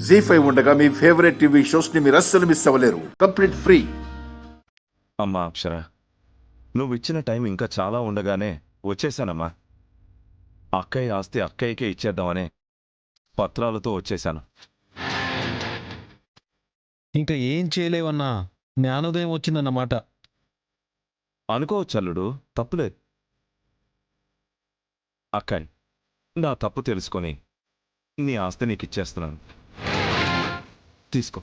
జీ5 ఉండగా మీ favourite TV shows ని మీరు అస్సలు మిస్ అవ్వలేరు. Complete free. అమ్మా అక్షర, నువ్వు ఇచ్చిన టైం ఇంకా చాలా ఉండగానే వచ్చేసానమ్మా. అక్కయ్య ఆస్తి అక్కయ్యకే ఇచ్చేద్దామనే పత్రాలతో వచ్చేశాను. ఇంకా ఏం చేయలేవన్నా, జ్ఞానోదయం వచ్చిందన్నమాట. అనుకోవచ్చు అల్లుడు, తప్పులేదు. అక్కయ్య, నా తప్పు తెలుసుకొని నీ ఆస్తి నీకు ఇచ్చేస్తున్నాను. తీసుకో.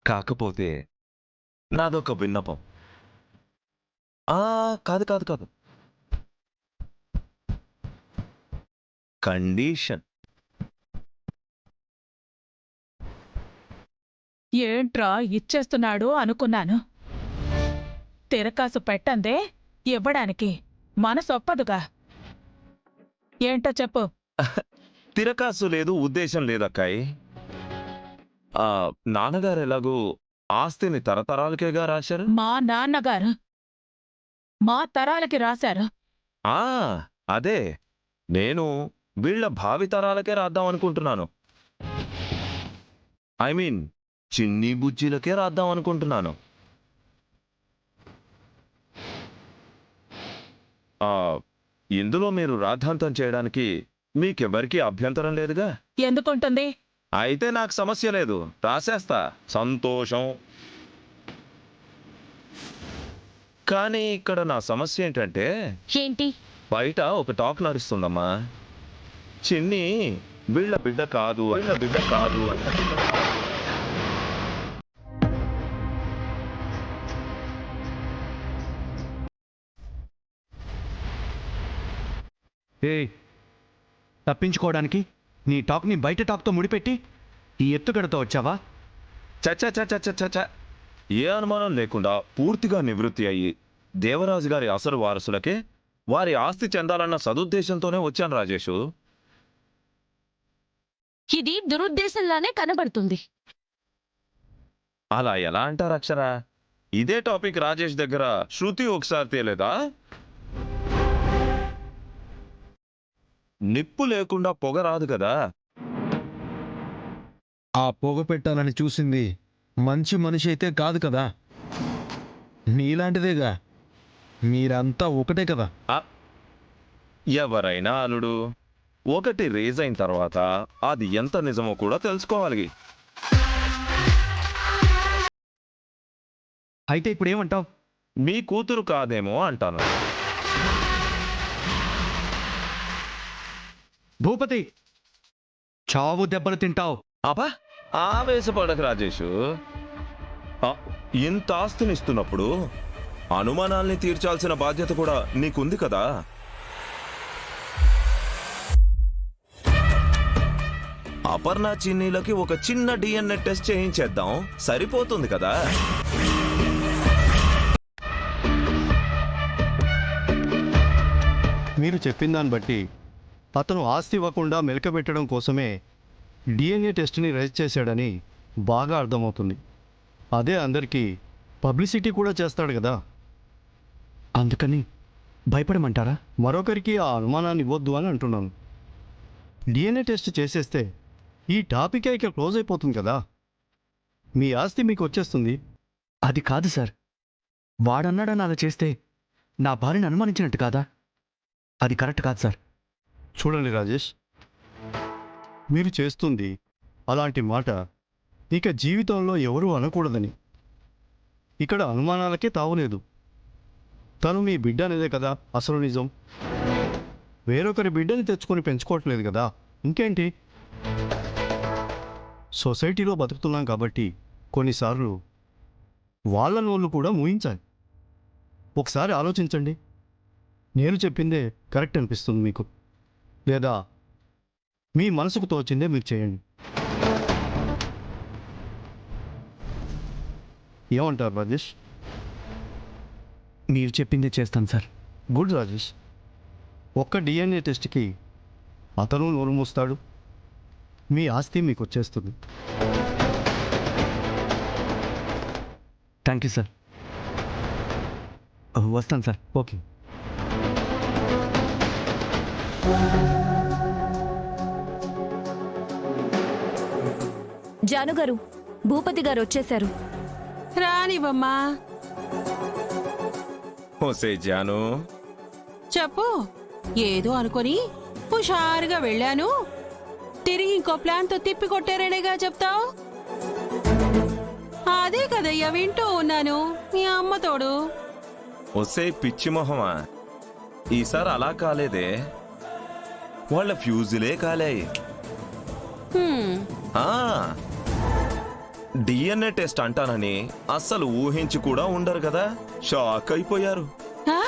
కాకపోతే నాదొక విన్నపం. కాదు కాదు కాదు, కండిషన్. ఏంట్రా ఇచ్చేస్తున్నాడు అనుకున్నాను. తిరకాసు పెట్టందే ఇవ్వడానికి మనసొప్పదుగా. ఏంటో చెప్పు. తిరకాసు లేదు, ఉద్దేశం లేదక్కాయ్. నాన్నగారు ఎలాగూ ఆస్తిని తరతరాలకేగా రాశారు. మా నాన్నగారు మా తరాలకి రాశారు. అదే నేను వీళ్ళ భావితరాలకే రాద్దాం అనుకుంటున్నాను. ఐ మీన్ చిన్ని బుజ్జిలకే రాద్దాం అనుకుంటున్నాను. ఇందులో మీరు రాద్ధాంతం చేయడానికి మీకెవరికీ అభ్యంతరం లేదుగా? ఎందుకుంటుంది? అయితే నాకు సమస్య లేదు, రాసేస్తా. సంతోషం. కానీ ఇక్కడ నా సమస్య ఏంటంటే, ఏంటి? బయట ఒక టాక్ నడుస్తుందమ్మా. చిన్ని వీళ్ళ బిడ్డ కాదు తప్పించుకోవడానికి నీ టాక్ని బయట టాక్తో ముడిపెట్టి ఈ ఎత్తుగడతో వచ్చావా? చచ్చ ఏ అనుమానం లేకుండా పూర్తిగా నివృత్తి అయ్యి దేవరాజు గారి అసలు వారసులకే వారి ఆస్తి చెందాలన్న సదుద్దేశంతోనే వచ్చాను రాజేషు. ఇది దురుద్దేశంలానే కనబడుతుంది. అలా ఎలా అంటారు అక్షరా? ఇదే టాపిక్ రాజేష్ దగ్గర శృతి ఒకసారి తేలేదా? నిప్పు లేకుండా పొగ రాదు కదా. ఆ పొగ పెట్టాలని చూసింది మంచి మనిషి అయితే కాదు కదా, నీలాంటిదేగా. మీరంతా ఒకటే కదా. ఎవరైనా అల్లుడు, ఒకటి రేజ్ అయిన తర్వాత అది ఎంత నిజమో కూడా తెలుసుకోవాలి. అయితే ఇప్పుడు ఏమంటావు? మీ కూతురు కాదేమో అంటాను. భూపతి, చావు దెబ్బలు తింటావు. అబ్బా, ఆవేశపడకు రాజేషు. ఇంత ఆస్తినిస్తున్నప్పుడు అనుమానాల్ని తీర్చాల్సిన బాధ్యత కూడా నీకుంది కదా. అపర్ణ చిన్నీలకి ఒక చిన్న DNA టెస్ట్ చేయించేద్దాం, సరిపోతుంది కదా. మీరు చెప్పిన దాన్ని బట్టి అతను ఆస్తి ఇవ్వకుండా మెలకబెట్టడం కోసమే DNA టెస్ట్ని రైజ్ చేశాడని బాగా అర్థమవుతుంది. అదే అందరికీ పబ్లిసిటీ కూడా చేస్తాడు కదా. అందుకని భయపడమంటారా? మరొకరికి ఆ అనుమానాన్ని ఇవ్వద్దు అని అంటున్నాను. DNA టెస్ట్ చేసేస్తే ఈ టాపికే ఇక క్లోజ్ అయిపోతుంది కదా. మీ ఆస్తి మీకు వచ్చేస్తుంది. అది కాదు సార్, వాడన్నాడని అలా చేస్తే నా భార్యను అనుమానించినట్టు కాదా? అది కరెక్ట్ కాదు సార్. చూడండి రాజేష్, మీరు చేస్తుంది అలాంటి మాట ఇక జీవితంలో ఎవరూ అనకూడదని. ఇక్కడ అనుమానాలకే తావులేదు. తను మీ బిడ్డ అనేదే కదా అసలు నిజం. వేరొకరి బిడ్డని తెచ్చుకొని పెంచుకోవట్లేదు కదా. ఇంకేంటి? సొసైటీలో బతుకుతున్నాం కాబట్టి కొన్నిసార్లు వాళ్ళ నోళ్ళు కూడా మూయించాలి. ఒకసారి ఆలోచించండి. నేను చెప్పిందే కరెక్ట్ అనిపిస్తుంది మీకు, లేదా మీ మనసుకు తోచిందే మీరు చేయండి. ఏమంటారు రాజేష్? మీరు చెప్పిందే చేస్తాను సార్. గుడ్ రాజేష్. ఒక్క DNA టెస్ట్కి అతను నోరు మూస్తాడు, మీ ఆస్తి మీకు వచ్చేస్తుంది. Thank you sir. వస్తాను సార్. ఓకే. జానుగారు, భూపతి గారు వచ్చేశారు. రానివమ్మా. హోసే జాను, చెప్పు. ఏదో అనుకొని హుషారుగా వెళ్ళాను, తిరిగి ఇంకో ప్లాన్తో తిప్పి కొట్టారనేగా చెప్తావు? అదే కదయ్యా వింటూ ఉన్నాను మీ అమ్మ తోడు. హోసే పిచ్చి మొహమా, ఈసారి అలా కాలేదే, వాళ్ళ ఫ్యూజులే కాలాయి. హ్మ్, డిఎన్ఏ టెస్ట్ అంటానని అస్సలు ఊహించి కూడా ఉండరు కదా, షాక్ అయిపోయారు. ఆ?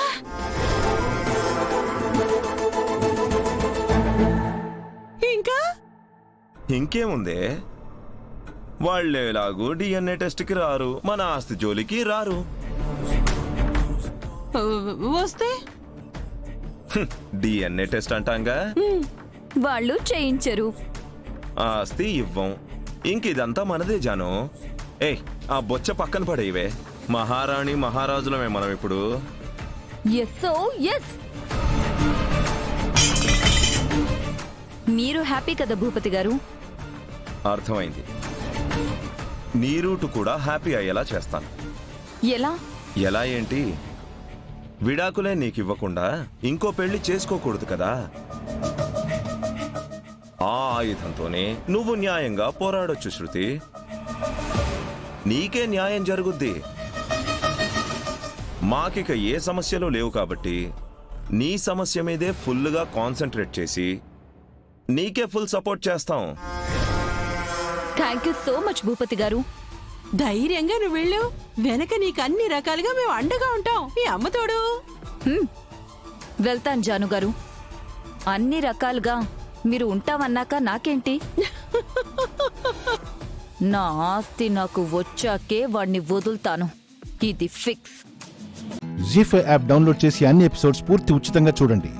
ఇంకా ఇంకేముందే, వాళ్ళేలాగూ డిఎన్ఏ టెస్ట్కి రారు, మన ఆస్తి జోలికి రారు. వస్తే డిఎన్ఏ టెస్ట్ అంటాంగా, వాళ్ళు చేయించరు. ఆస్తి ఇవ్వం, ఇంకిదంతా మనదే జాను. ఏయ్, ఆ బొచ్చ పక్కన పడేవే, మహారాణి మహారాజులమే మనం ఇప్పుడు. ఎస్సో ఎస్. మీరు హ్యాపీ కదా భూపతి గారు? అర్థమైంది. నీ రూటు కూడా హ్యాపీ అయ్యేలా చేస్తాను. ఎలా? ఎలా ఏంటి, విడాకులే నీకివ్వకుండా ఇంకో పెళ్లి చేసుకోకూడదు కదా. ఆ ఆయుధంతోనే నువ్వు న్యాయంగా పోరాడొచ్చు శృతి, నీకే న్యాయం జరుగుద్ది. మాకిక ఏ సమస్యలు లేవు కాబట్టి నీ సమస్య మీదే ఫుల్గా కాన్సన్ట్రేట్ చేసి నీకే ఫుల్ సపోర్ట్ చేస్తాం. Thank you so much Bhupathi గారు. ధైర్యంగా నువ్వు వెళ్ళు, వెనక నీకు అన్ని రకాలుగా మేము అండగా ఉంటాం మీ అమ్మ తోడు. వెళ్తాను జానుగారు. అన్ని రకాలుగా మీరు ఉంటామన్నాక నాకేంటి? నా ఆస్తి నాకు వచ్చాకే వాణ్ణి వదులుతాను, ఇది ఫిక్స్. జీ5 యాప్ డౌన్లోడ్ చేసి అన్ని ఎపిసోడ్స్ పూర్తి ఉచితంగా చూడండి.